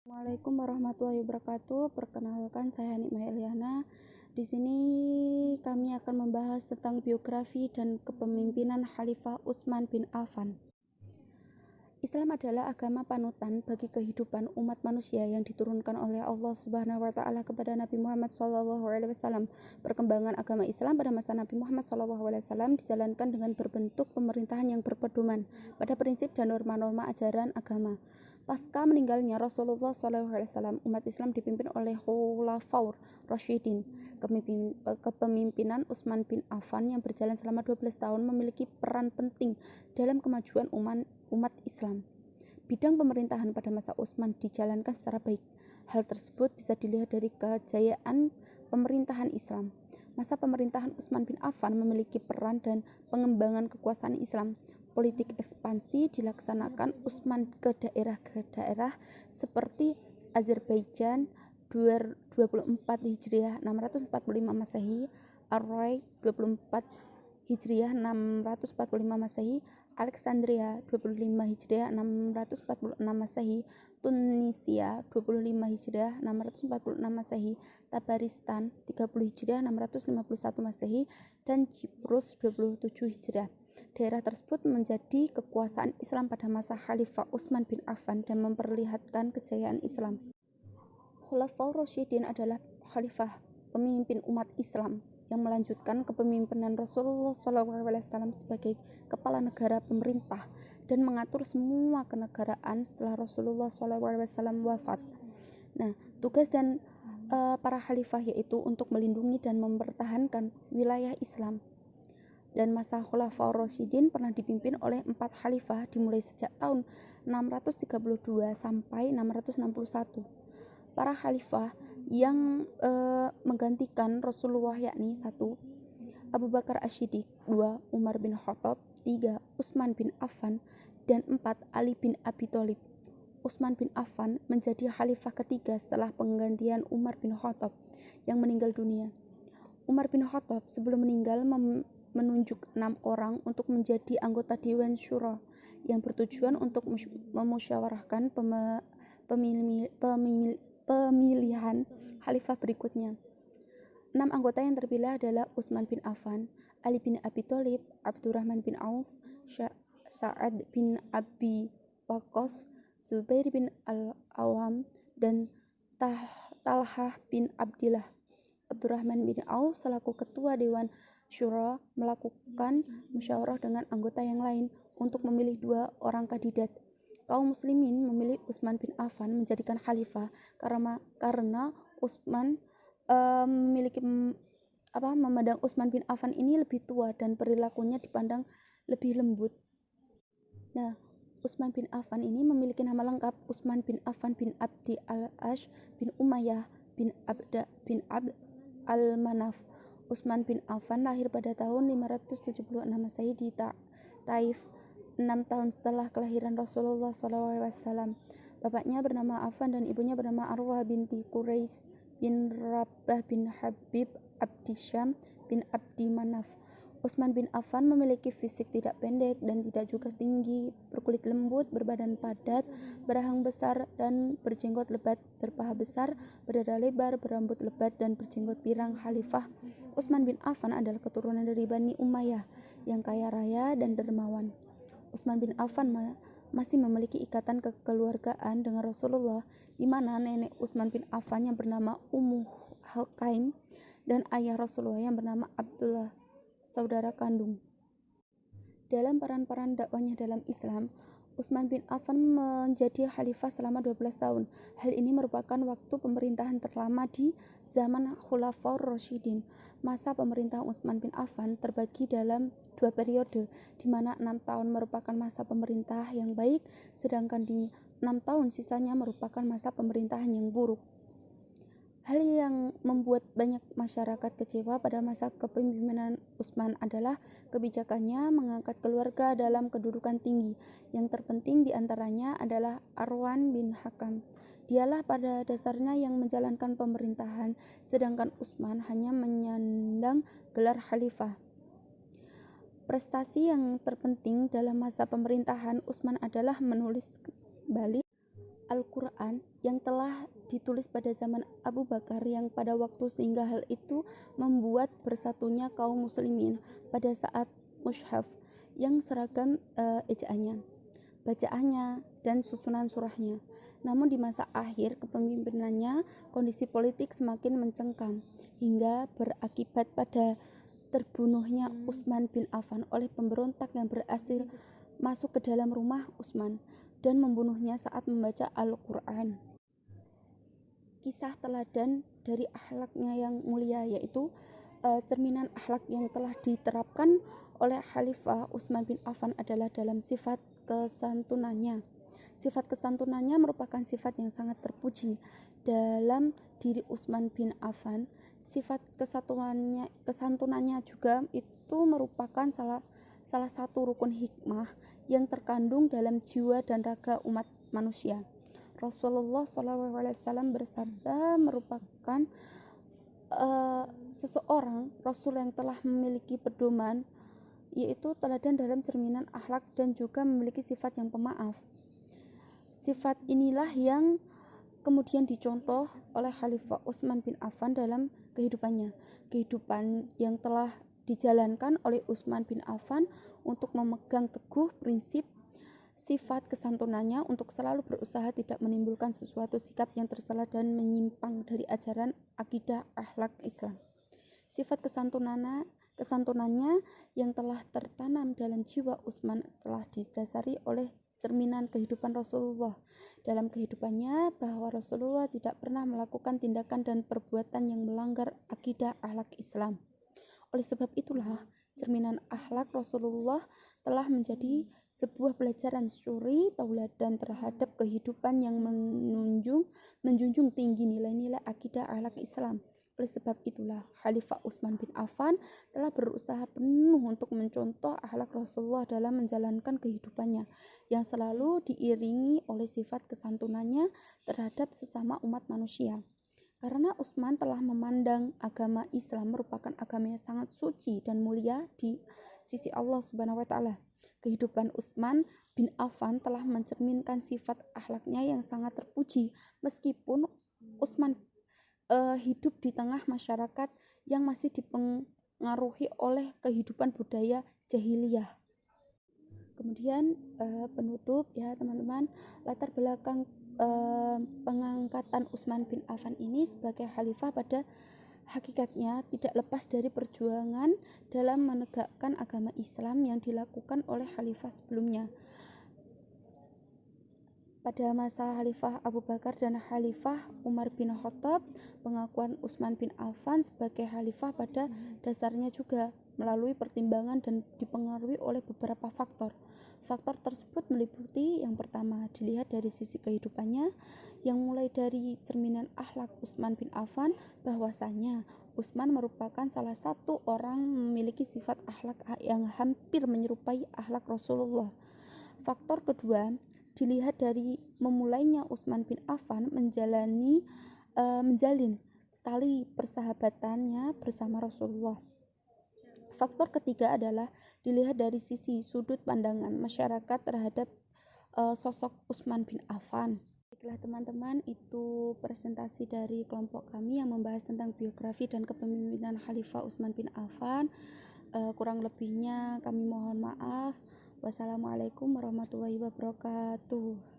Assalamualaikum warahmatullahi wabarakatuh. Perkenalkan, saya Nikmah Eliana. Di sini kami akan membahas tentang biografi dan kepemimpinan Khalifah Utsman bin Affan. Islam adalah agama panutan bagi kehidupan umat manusia yang diturunkan oleh Allah Subhanahu wa taala kepada Nabi Muhammad SAW. Perkembangan agama Islam pada masa Nabi Muhammad SAW dijalankan dengan berbentuk pemerintahan yang berpedoman pada prinsip dan norma-norma ajaran agama. Pasca meninggalnya Rasulullah SAW, umat Islam dipimpin oleh Khulafaur Rasyidin. Kepemimpinan Utsman bin Affan yang berjalan selama 12 tahun memiliki peran penting dalam kemajuan umat Islam. Bidang pemerintahan pada masa Utsman dijalankan secara baik. Hal tersebut bisa dilihat dari kejayaan pemerintahan Islam. Masa pemerintahan Utsman bin Affan memiliki peran dan pengembangan kekuasaan Islam. Politik ekspansi dilaksanakan Utsman ke daerah seperti Azerbaijan 24 Hijriah 645 Masehi, Ar-Rai 24 Hijriah 645 Masehi, Alexandria 25 Hijriah 646 Masehi, Tunisia 25 Hijriah 646 Masehi, Tabaristan 30 Hijriah 651 Masehi, dan Cyprus 27 Hijriah. Daerah tersebut menjadi kekuasaan Islam pada masa Khalifah Utsman bin Affan dan memperlihatkan kejayaan Islam. Khulafaur Rasyidin adalah khalifah pemimpin umat Islam yang melanjutkan kepemimpinan Rasulullah SAW sebagai kepala negara pemerintah dan mengatur semua kenegaraan setelah Rasulullah SAW wafat. Tugas dan para khalifah yaitu untuk melindungi dan mempertahankan wilayah Islam. Dan masa Khulafaur Rasyidin pernah dipimpin oleh 4 khalifah dimulai sejak tahun 632 sampai 661. Para khalifah yang menggantikan Rasulullah yakni 1. Abu Bakar As-Siddiq, 2. Umar bin Khattab, 3. Utsman bin Affan, dan 4. Ali bin Abi Thalib. Utsman bin Affan menjadi khalifah ketiga setelah penggantian Umar bin Khattab yang meninggal dunia. Umar bin Khattab sebelum meninggal menunjuk 6 orang untuk menjadi anggota Dewan Syura yang bertujuan untuk memusyawarahkan pemilihan khalifah berikutnya. 6 anggota yang terpilih adalah Utsman bin Affan, Ali bin Abi Thalib, Abdurrahman bin Auf, Sa'ad bin Abi Waqqas, Zubair bin Al-Awwam, dan Talhah bin Abdillah. Abdurrahman bin Auf selaku ketua Dewan Syura melakukan musyawarah dengan anggota yang lain untuk memilih 2 orang kandidat. Kaum muslimin memilih Utsman bin Affan menjadikan khalifah karena Utsman memandang Utsman bin Affan ini lebih tua dan perilakunya dipandang lebih lembut. Utsman bin Affan ini memiliki nama lengkap Utsman bin Affan bin Abdi al-Ash bin Umayyah bin Abd al-Manaf. Utsman bin Affan lahir pada tahun 576 Masehi di Taif, 6 tahun setelah kelahiran Rasulullah SAW. Bapaknya bernama Affan dan ibunya bernama Arwah binti Quraisy bin Rabbah bin Habib Abdisyam bin Abdi Manaf. Utsman bin Affan memiliki fisik tidak pendek dan tidak juga tinggi, berkulit lembut, berbadan padat, berahang besar dan berjenggot lebat, berpaha besar, berdada lebar, berambut lebat dan berjenggot pirang. Khalifah Utsman bin Affan adalah keturunan dari Bani Umayyah yang kaya raya dan dermawan. Utsman bin Affan masih memiliki ikatan kekeluargaan dengan Rasulullah, di mana nenek Utsman bin Affan yang bernama Ummu Hakaim dan ayah Rasulullah yang bernama Abdullah saudara kandung. Dalam peran-peran dakwahnya dalam Islam, Utsman bin Affan menjadi khalifah selama 12 tahun. Hal ini merupakan waktu pemerintahan terlama di zaman Khulafaur Rasyidin. Masa pemerintahan Utsman bin Affan terbagi dalam 2 periode, di mana 6 tahun merupakan masa pemerintah yang baik, sedangkan di 6 tahun sisanya merupakan masa pemerintahan yang buruk. Hal yang membuat banyak masyarakat kecewa pada masa kepemimpinan Utsman adalah kebijakannya mengangkat keluarga dalam kedudukan tinggi. Yang terpenting diantaranya adalah Marwan bin Hakam. Dialah pada dasarnya yang menjalankan pemerintahan, sedangkan Utsman hanya menyandang gelar khalifah. Prestasi yang terpenting dalam masa pemerintahan Utsman adalah menulis kembali Al-Quran yang telah ditulis pada zaman Abu Bakar yang pada waktu sehingga hal itu membuat bersatunya kaum muslimin pada saat mushaf yang seragam ejaannya, bacaannya, dan susunan surahnya. Namun di masa akhir kepemimpinannya, kondisi politik semakin mencengkam hingga berakibat pada terbunuhnya Utsman bin Affan oleh pemberontak yang berhasil masuk ke dalam rumah Utsman dan membunuhnya saat membaca Al-Quran. Kisah teladan dari akhlaknya yang mulia, yaitu cerminan akhlak yang telah diterapkan oleh Khalifah Utsman bin Affan adalah dalam sifat kesantunannya. Sifat kesantunannya merupakan sifat yang sangat terpuji dalam diri Utsman bin Affan. Sifat kesantunannya juga itu merupakan salah satu rukun hikmah yang terkandung dalam jiwa dan raga umat manusia. Rasulullah SAW bersabda merupakan seseorang Rasul yang telah memiliki pedoman, yaitu teladan dalam cerminan akhlak dan juga memiliki sifat yang pemaaf. Sifat inilah yang kemudian dicontoh oleh Khalifah Utsman bin Affan dalam kehidupannya. Kehidupan yang telah dijalankan oleh Utsman bin Affan untuk memegang teguh prinsip sifat kesantunannya untuk selalu berusaha tidak menimbulkan sesuatu sikap yang tercela dan menyimpang dari ajaran akidah akhlak Islam. Sifat kesantunannya yang telah tertanam dalam jiwa Utsman telah didasari oleh cerminan kehidupan Rasulullah. Dalam kehidupannya bahwa Rasulullah tidak pernah melakukan tindakan dan perbuatan yang melanggar akidah akhlak Islam. Oleh sebab itulah cerminan akhlak Rasulullah telah menjadi sebuah pelajaran suri tauladan terhadap kehidupan yang menjunjung tinggi nilai-nilai akidah akhlak Islam. Oleh sebab itulah Khalifah Utsman bin Affan telah berusaha penuh untuk mencontoh akhlak Rasulullah dalam menjalankan kehidupannya yang selalu diiringi oleh sifat kesantunannya terhadap sesama umat manusia. Karena Utsman telah memandang agama Islam merupakan agama yang sangat suci dan mulia di sisi Allah Subhanahu wa taala. Kehidupan Utsman bin Affan telah mencerminkan sifat akhlaknya yang sangat terpuji meskipun Utsman hidup di tengah masyarakat yang masih dipengaruhi oleh kehidupan budaya jahiliyah. Kemudian penutup ya teman-teman, latar belakang pengangkatan Utsman bin Affan ini sebagai khalifah pada hakikatnya tidak lepas dari perjuangan dalam menegakkan agama Islam yang dilakukan oleh khalifah sebelumnya. Pada masa Khalifah Abu Bakar dan Khalifah Umar bin Khattab, pengakuan Utsman bin Affan sebagai khalifah pada dasarnya juga melalui pertimbangan dan dipengaruhi oleh beberapa faktor. Faktor tersebut meliputi yang pertama, dilihat dari sisi kehidupannya, yang mulai dari cerminan akhlak Utsman bin Affan bahwasanya Utsman merupakan salah satu orang memiliki sifat akhlak yang hampir menyerupai akhlak Rasulullah. Faktor kedua, dilihat dari memulainya Utsman bin Affan menjalin tali persahabatannya bersama Rasulullah. Faktor ketiga adalah dilihat dari sisi sudut pandangan masyarakat terhadap sosok Utsman bin Affan. Baiklah teman-teman, itu presentasi dari kelompok kami yang membahas tentang biografi dan kepemimpinan Khalifah Utsman bin Affan. Kurang lebihnya kami mohon maaf. Wassalamualaikum warahmatullahi wabarakatuh.